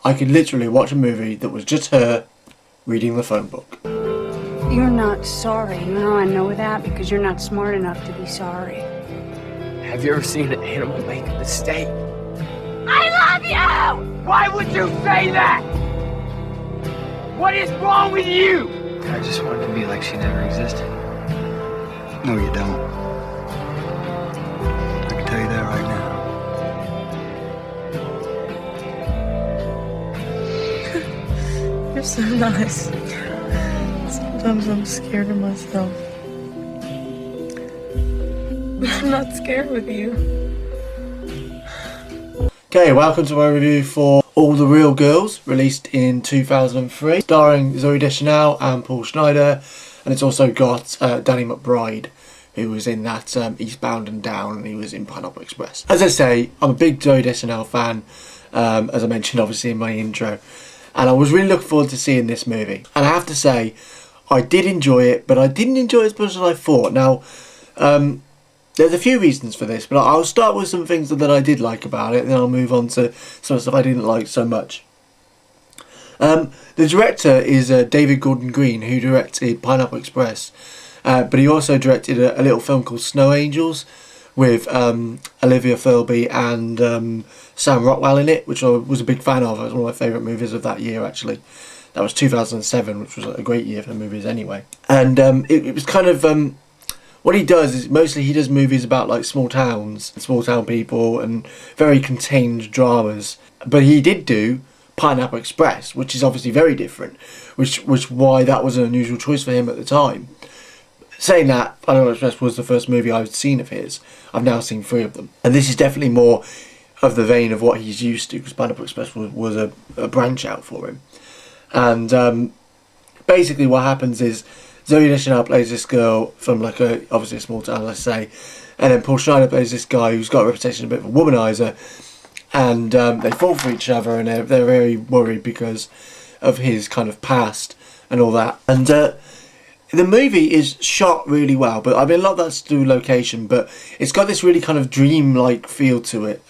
I could literally watch a movie that was just her reading the phone book. You're not sorry. You know I know that because you're not smart enough to be sorry. Have you ever seen an animal make a mistake? I love you! Why would you say that? What is wrong with you? I just wanted to be like she never existed. No, you don't. I can tell you that right now. You're so nice. Sometimes I'm scared of myself. But I'm not scared with you. Okay, welcome to my review for All the Real Girls, released in 2003, starring Zoe Deschanel and Paul Schneider, and it's also got Danny McBride, who was in that Eastbound and Down, and he was in Pineapple Express. As I say, I'm a big Zoe Deschanel fan, as I mentioned obviously in my intro, and I was really looking forward to seeing this movie. And I have to say, I did enjoy it, but I didn't enjoy it as much as I thought. Now, there's a few reasons for this, but I'll start with some things that I did like about it, and then I'll move on to some stuff I didn't like so much. The director is David Gordon Green, who directed Pineapple Express, but he also directed a little film called Snow Angels with Olivia Thirlby and Sam Rockwell in it, which I was a big fan of. It was one of my favourite movies of that year, actually. That was 2007, which was a great year for movies anyway. And it was kind of... what he does is mostly he does movies about like small towns, small town people, and very contained dramas. But he did do Pineapple Express, which is obviously very different, which why that was an unusual choice for him at the time. Saying that, Pineapple Express was the first movie I've seen of his. I've now seen 3 of them, and this is definitely more of the vein of what he's used to, because Pineapple Express was a branch out for him. And basically what happens is Zoe Deschanel plays this girl from obviously a small town, let's say, and then Paul Schneider plays this guy who's got a reputation of a bit of a womanizer, and they fall for each other, and they're very worried because of his kind of past and all that. And the movie is shot really well, but I mean a lot of that's to do with location, but it's got this really kind of dream-like feel to it,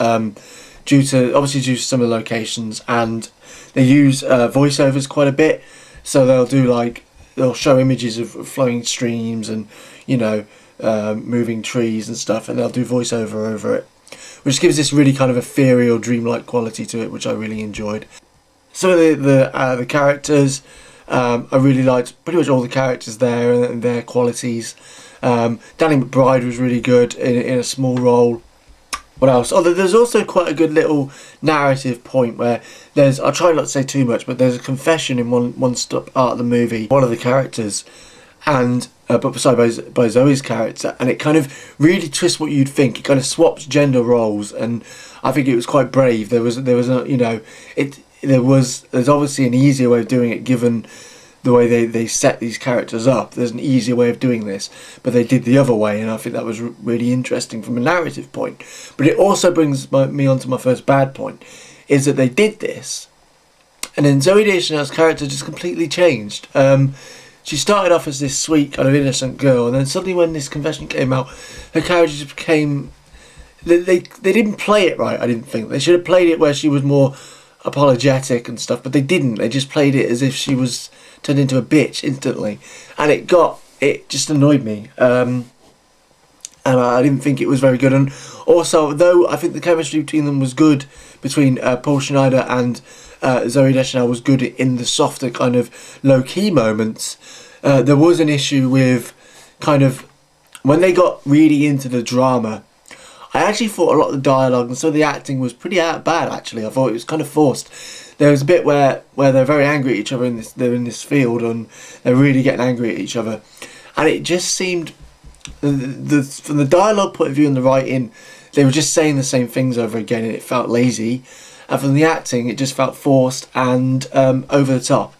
due to some of the locations, and they use voiceovers quite a bit, so they'll show images of flowing streams and, you know, moving trees and stuff, and they'll do voiceover over it, which gives this really kind of ethereal, dreamlike quality to it, which I really enjoyed. Some of the characters, I really liked pretty much all the characters there and their qualities. Danny McBride was really good in a small role. What else? Oh, there's also quite a good little narrative point where I'll try not to say too much, but there's a confession in one part of the movie, one of the characters, and but beside by Zoe's character, and it kind of really twists what you'd think. It kind of swaps gender roles, and I think it was quite brave. There's obviously an easier way of doing it given the way they set these characters up. There's an easier way of doing this, but they did the other way, and I think that was really interesting from a narrative point. But it also brings me on to my first bad point, is that they did this, and then Zoe Deschanel's character just completely changed. She started off as this sweet kind of innocent girl, and then suddenly when this confession came out, her character just became... They didn't play it right, I didn't think. They should have played it where she was more apologetic and stuff, but they didn't. They just played it as if she was turned into a bitch instantly, and it just annoyed me, and I didn't think it was very good. And also, though I think the chemistry between them was good, between Paul Schneider and Zoe Deschanel was good in the softer kind of low-key moments, there was an issue with kind of when they got really into the drama. I actually thought a lot of the dialogue and some of the acting was pretty bad, actually. I thought it was kind of forced. There was a bit where they're very angry at each other they're in this field, and they're really getting angry at each other, and it just seemed from the dialogue point of view and the writing, they were just saying the same things over again, and it felt lazy. And from the acting, it just felt forced and over the top.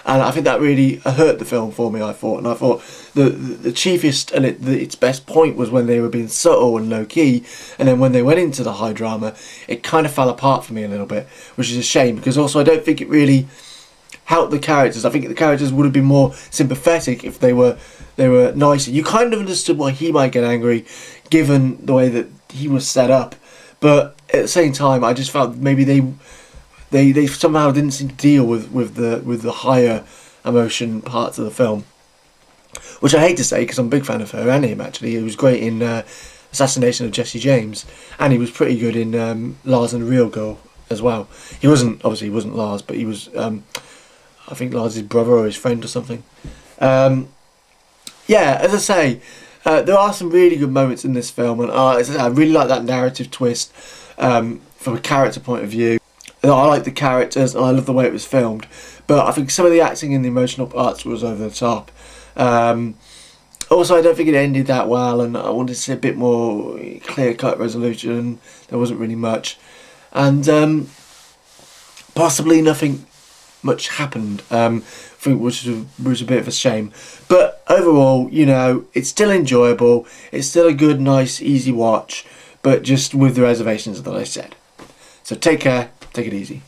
And I think that really hurt the film for me, I thought. And I thought the chiefest and its best point was when they were being subtle and low-key. And then when they went into the high drama, it kind of fell apart for me a little bit, which is a shame. Because also I don't think it really helped the characters. I think the characters would have been more sympathetic if they were nicer. You kind of understood why he might get angry, given the way that he was set up. But at the same time, I just felt maybe they they somehow didn't seem to deal with the higher emotion parts of the film, which I hate to say because I'm a big fan of her and him. Actually, he was great in Assassination of Jesse James, and he was pretty good in Lars and the Real Girl as well. He wasn't Lars, but he was I think Lars' brother or his friend or something. Yeah, as I say, there are some really good moments in this film, and as I say, I really like that narrative twist from a character point of view. I like the characters and I love the way it was filmed, but I think some of the acting and the emotional parts was over the top. Also, I don't think it ended that well, and I wanted to see a bit more clear-cut resolution. There wasn't really much, and possibly nothing much happened, I think, which was a bit of a shame. But overall, you know, it's still enjoyable. It's still a good, nice, easy watch, but just with the reservations that I said. So take care, take it easy.